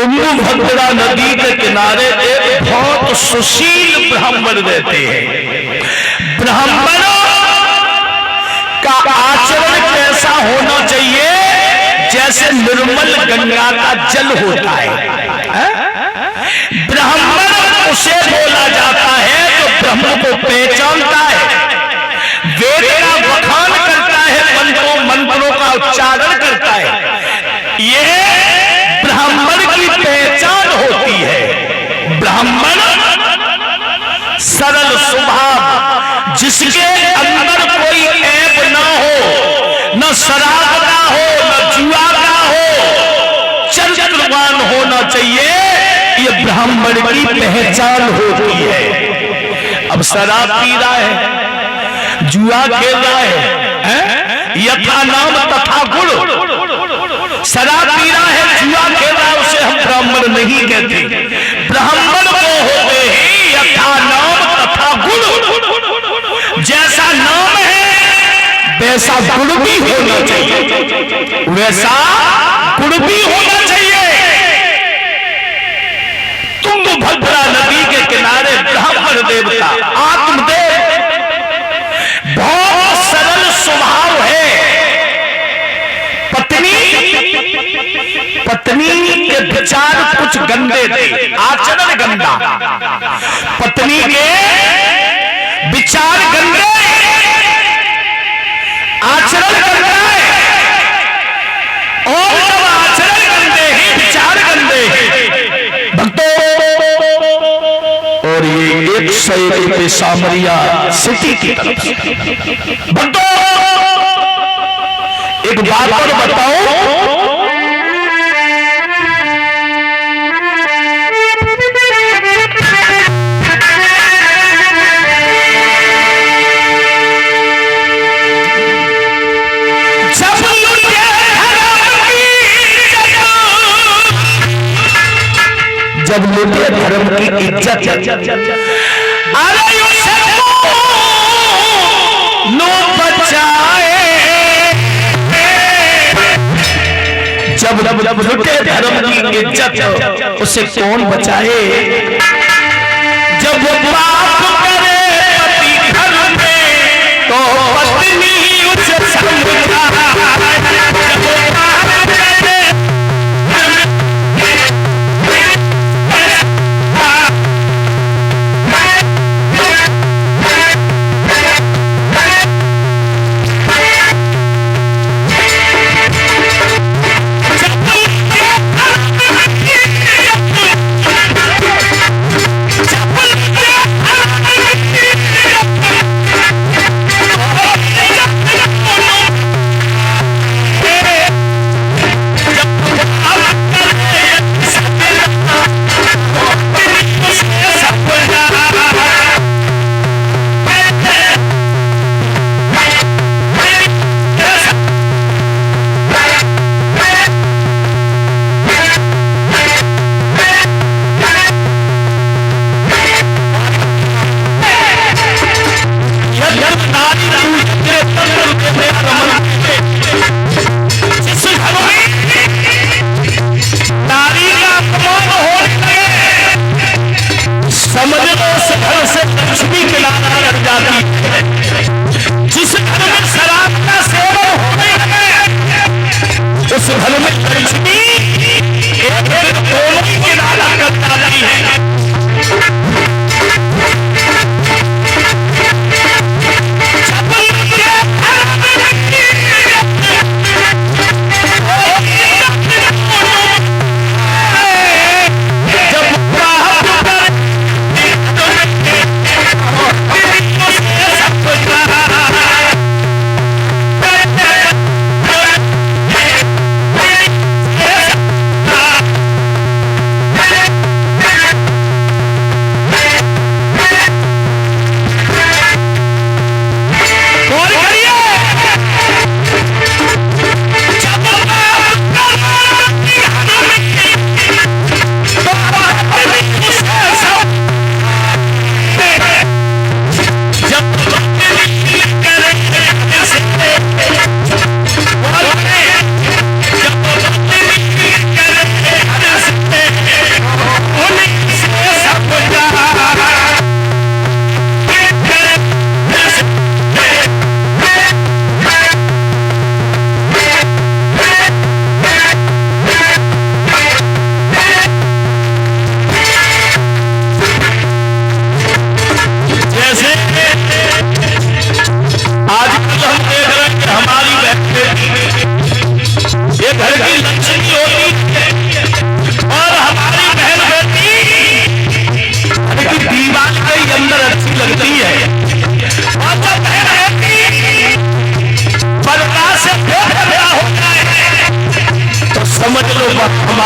तुंगभद्रा नदी के किनारे एक बहुत सुशील ब्राह्मण रहते हैं। ब्राह्मणों का आचरण कैसा होना चाहिए? जैसे निर्मल गंगा का जल होता है। ब्राह्मण उसे बोला जाता है जो ब्रह्म को पहचानता है, वेद का बखान करता है, मंत्रों का उच्चारण करता है। यह ब्राह्मण की पहचान होती है। ब्राह्मण सरल स्वभाव, जिसके अंदर कोई ऐब ना हो, न शराब का हो, न जुआ का हो, चरित्रवान होना चाहिए। ये ब्राह्मण की पहचान होती है। अब शराब पी रहा है, जुआ खेल रहा है, यथा नाम तथा गुण। शराब पी रहा है, जुआ खेल रहा है, उसे हम ब्राह्मण नहीं कहते। ब्राह्मण वो होते हैं यथा नाम तथा गुण। जैसा नाम है वैसा गुण भी होना चाहिए, वैसा गुण भी होना चाहिए। तुंगभद्रा नदी के किनारे ब्राह्मण देवता आत्मदेव, बहुत सरल स्वभाव है। पत्नी के विचार कुछ गंदे थे, आचरण गंदा। पत्नी के विचार गंदे, आचरण गंदा है। और जब आचरण गंदे हैं, विचार गंदे हैं भक्तों, और ये 101 पे सामरिया सिटी की तरफ। भक्तों एक बात और बताओ, जब लुटे धर्म की इज्जत, अरे नो बचाए। जब लुटे धर्म की इज्जत, उसे कौन बचाए? जब वो पाप करे पति घर में, तो पत्नी उसे समझाए।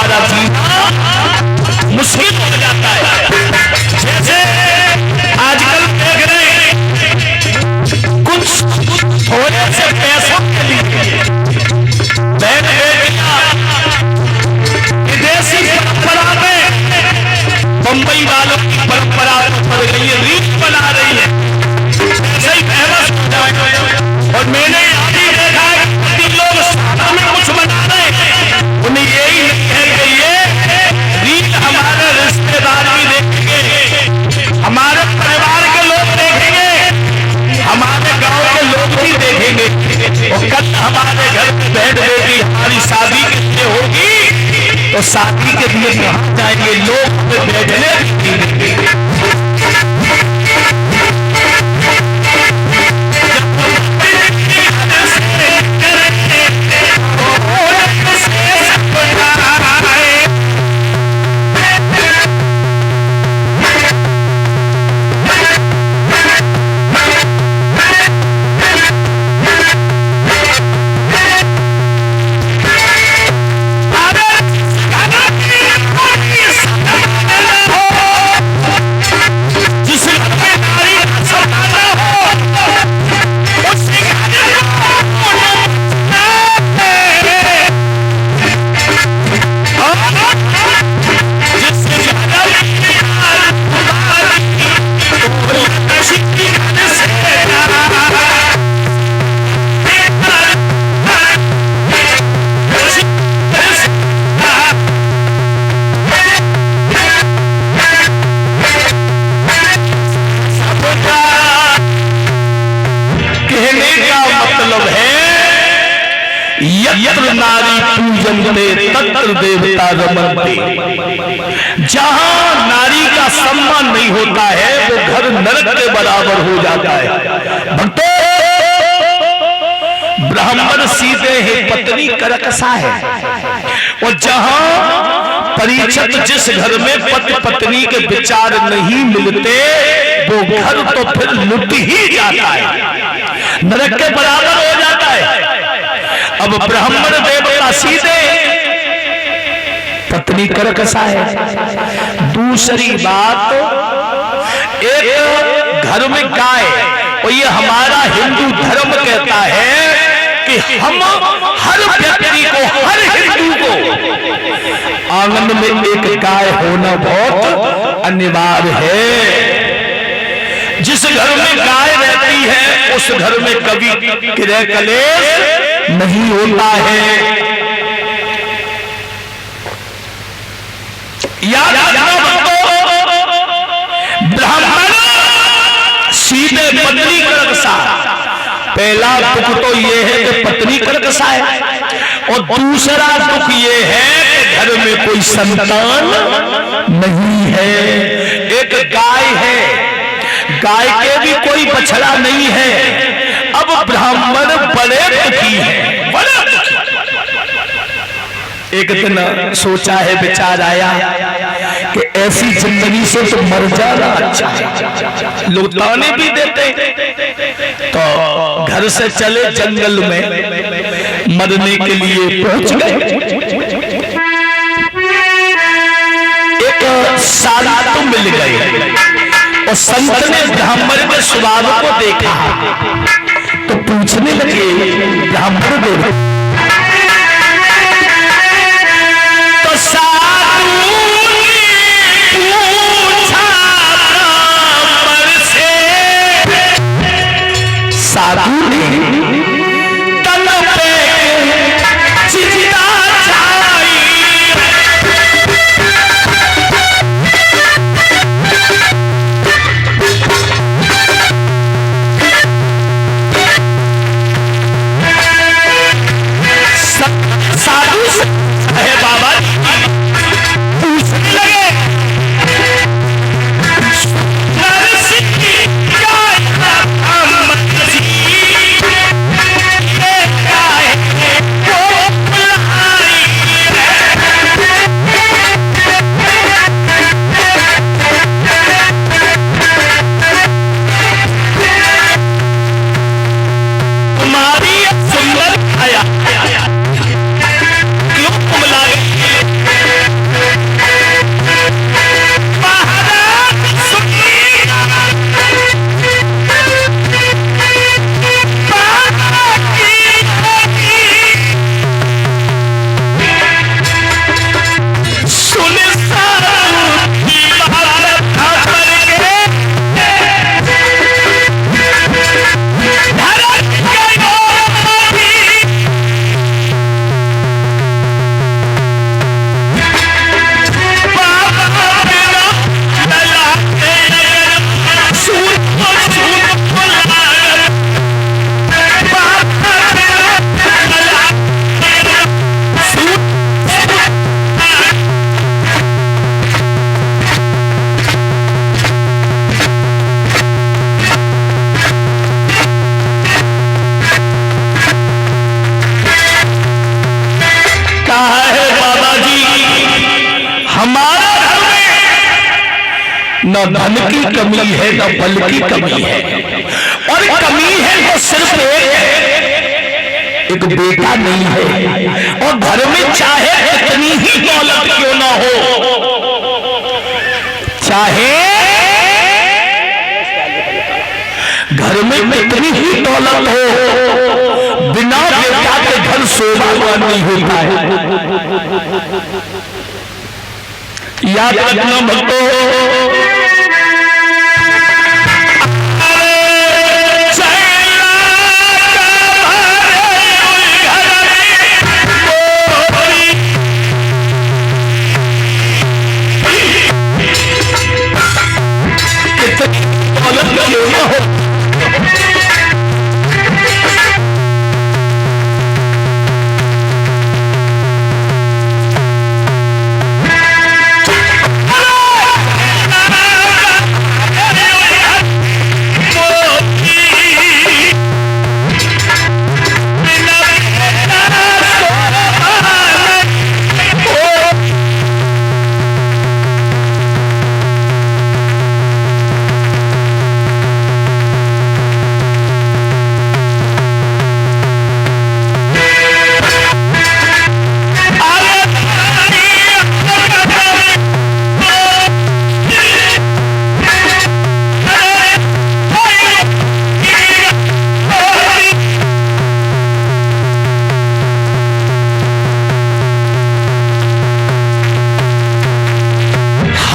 हमारा जीना मुश्किल हो जाता है। जैसे आजकल देख रहे हैं कुछ थोड़े से पैसों के लिए बहन बेटियां विदेशी परंपरा में बंबई वालों की परंपरा पर गई है, रीत बना रही है, ऐसे ही बहस हो जाए। और मैंने अभी देखा है कि लोग साथ में कुछ बना रहे हैं, उन्हें यही नहीं है कि ये रीत हमारे रिश्तेदार भी देखेंगे, हमारे परिवार के लोग देखेंगे, हमारे गांव के लोग भी देखेंगे। और कल हमारे घर में बहन बेटी हमारी शादी के लिए होगी तो शादी के लिए कहाँ जाएंगे, लोग बैठने यत्र नारी पूजन्ते तत्र देवता रमन्ते। जहां नारी का सम्मान नहीं होता है वो घर नरक के बराबर हो जाता है। भक्तों, ब्राह्मण सीधे है, पत्नी करकसा है। और जहां परीक्षित जिस घर में पति पत्नी के विचार नहीं मिलते वो घर तो फिर लुट ही जाता है, नरक के बराबर हो जाता है। अब ब्राह्मण देवता सीधे, पत्नी करकसा है। दूसरी बात, एक घर में गाय, और ये हमारा हिंदू धर्म कहता है कि हम हर व्यक्ति को, हर हिंदू को आंगन में एक गाय होना बहुत अनिवार्य है। जिस घर में गाय रहती है उस घर में कभी क्रय कलेश नहीं होता है। याद ब्राह्मण सीधे पत्नी करकसा। पहला दुख तो यह है कि पत्नी करकसा है, और दूसरा दुख यह है कि घर में कोई संतान नहीं है। एक गाय है, गाय के भी कोई बछड़ा नहीं है। अब ब्राह्मण बड़े दुखी है, बड़ा दुखी। एक दिन सोचा है, विचार आया कि ऐसी जिंदगी से तो मर जाना अच्छा है। लोग ताने भी देते, तो घर से चले जंगल में मरने के लिए पहुंच गए। एक साधु मिल गए और संत ने ब्राह्मण के स्वभाव को देखा तो पूछने लगे, ब्राह्मण देव तो साधु ने पूछा ब्राह्मण से, साधु ने तन पे चिंता छाई, हमारे घर में न धन की कमी है न बल की कमी है, और कमी है तो सिर्फ एक बेटा नहीं है। और घर में चाहे कितनी ही दौलत क्यों ना हो, चाहे घर में कितनी ही दौलत हो, बिना बेटा के घर शोभावान नहीं होता है। याद रखना भक्तों,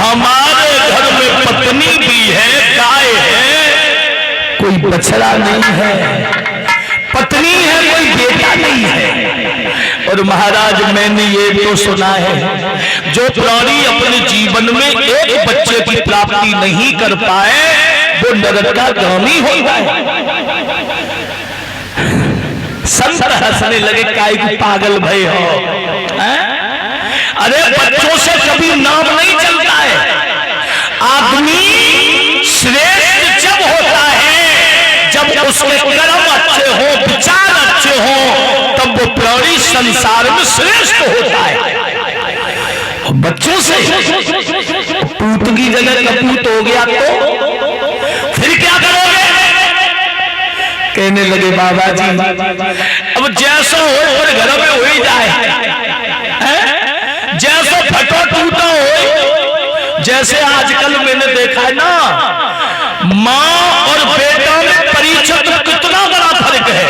हमारे घर में पत्नी भी है, गाय है, कोई बछड़ा नहीं है, पत्नी है, कोई बेटा नहीं है। और महाराज मैंने ये तो सुना है, जो प्राणी अपने जीवन में एक बच्चे की प्राप्ति नहीं कर पाए वो नरक का गामी हो जाए। संत हंसने लगे, काय की पागल भय हो, अरे बच्चों से कभी नाम नहीं चलता है। आदमी श्रेष्ठ जब होता है जब उसके कर्म अच्छे हो, विचार अच्छे हो, तब वो प्राणी संसार में श्रेष्ठ होता है। और बच्चों से पूत की जगह कपूत हो गया तो फिर क्या करोगे? कहने लगे बाबा जी अब जैसा हो और घर में हो ही जाए, जैसा फटो टूटा हो। जैसे आजकल मैंने देखा है ना, माँ और बेटा में परीक्षा में कितना बड़ा फर्क है।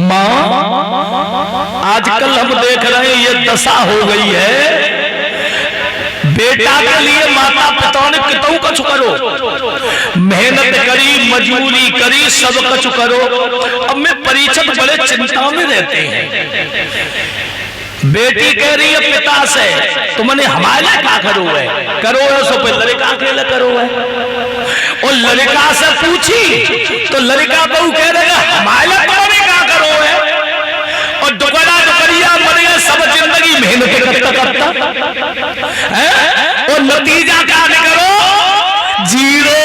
माँ आजकल हम देख रहे हैं ये दशा हो गई है, बेटा के लिए माता पिता ने कितों कछु करो, मेहनत करी, मजदूरी करी, सब कछु करो। अब मैं परीक्षा बड़े चिंता में रहते हैं। बेटी कह रही है पिता से तुमने हमारे क्या करो है, करो है सो पे लड़का के लिए करो है। और लड़का से पूछी तो लड़का बहू कह रहे हमारे तुमने क्या करो है। और दुकड़ा दुकड़िया मर गए, सब जिंदगी मेहनत करता करता है, और नतीजा क्या निकलो जीरो।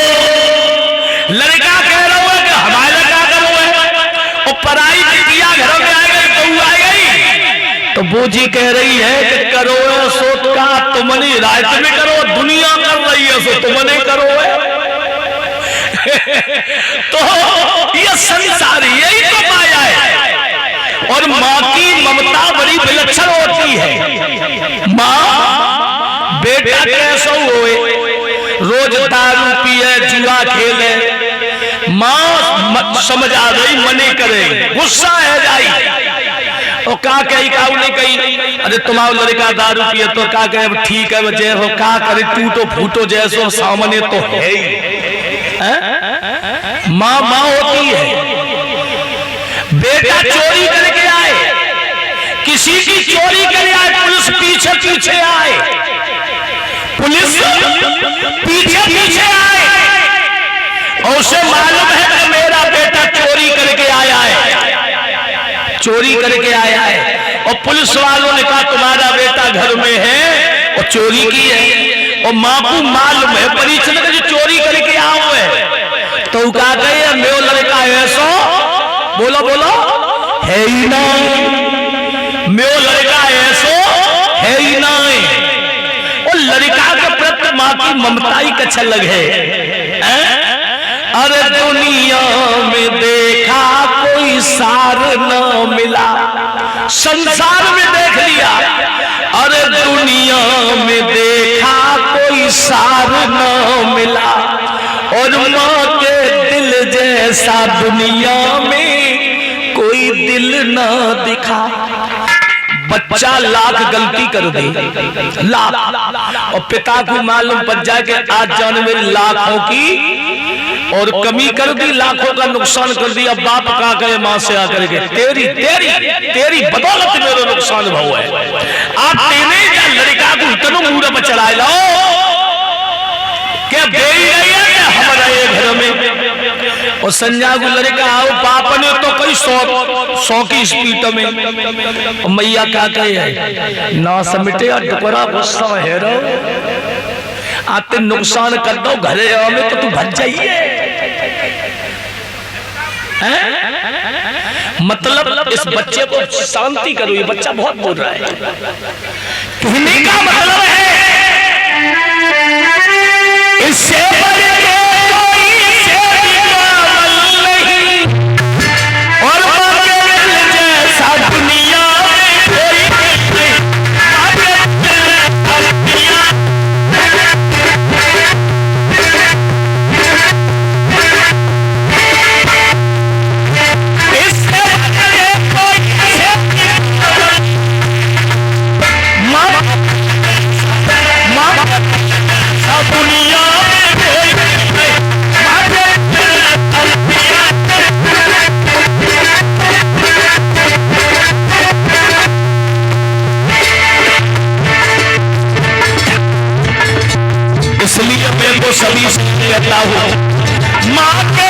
लड़का कह रहा है कि हमारे क्या करो है, और पराई बिटिया घर में आ गई, बहू आ गई तो वो जी कह रही है कि करो है सो का तुमने रात में करो, दुनिया कर रही है सो तुमने करो है। तो ये संसार यही तो माया है। और माँ की ममता बड़ी विलक्षण होती है। माँ बेटा कैसा होए, रोज दारू पिए, जुआ खेले, माँ समझ आ गई मने करे, गुस्सा है जाई और का कही काऊ नहीं कही, अरे तुम्हारा लड़का दारू पिए तो का कहे ठीक है जय हो, का करे टूटो फूटो जैसो सामने तो है ही। माँ माँ होती है। बेटा चोरी करके आए, किसी की चोरी करे आए, पुलिस पीछे पीछे आए, पुलिस पीछे पीछे आए और उसे मालूम है कि मेरा बेटा चोरी करके आया है, चोरी करके आया है। और पुलिस वालों ने कहा तुम्हारा बेटा घर में है और चोरी की है, और माँ को मालूम है परीक्षण का जो चोरी करके आओ है। तो कहा गए मेरा लड़का ऐसो, बोलो बोलो है ही नहीं, मेरा लड़का ऐसो है ही नहीं। माँ की ममता ही कच्छ लग है। अरे दुनिया में देखा कोई सार न मिला, संसार में देख लिया, अरे दुनिया में देखा कोई सार न मिला, और माँ के दिल जैसा दुनिया में कोई दिल न दिखा। बच्चा लाख गलती कर दे, लाख, और पिता को मालूम पड़ जाए कि आज जान मेरी लाखों की और कमी कर दी, लाखों का नुकसान कर दिया, बाप का करे मां से आकर के तेरी तेरी तेरी बदौलत मेरा नुकसान भाव है। आप तेने या लड़का को इतना मूड पर चलाए लो क्या बेई रही है क्या हमारे घर में, और संजा को लड़का आओ बाप ने तो कई 100 की स्पीड में, मैया क्या कहे ना समिटे टुकड़ा गुस्सा है रो आते नुकसान कर दो घरे में तो तू भज जाइए। मतलब इस बच्चे को शांति करो, ये बच्चा बहुत बोल रहा है। कहने का मतलब है इससे बड़े कोई नहीं, और जैसा दुनिया में कोई नहीं। इसलिए मैं तो सभी से कहता हूँ माँ के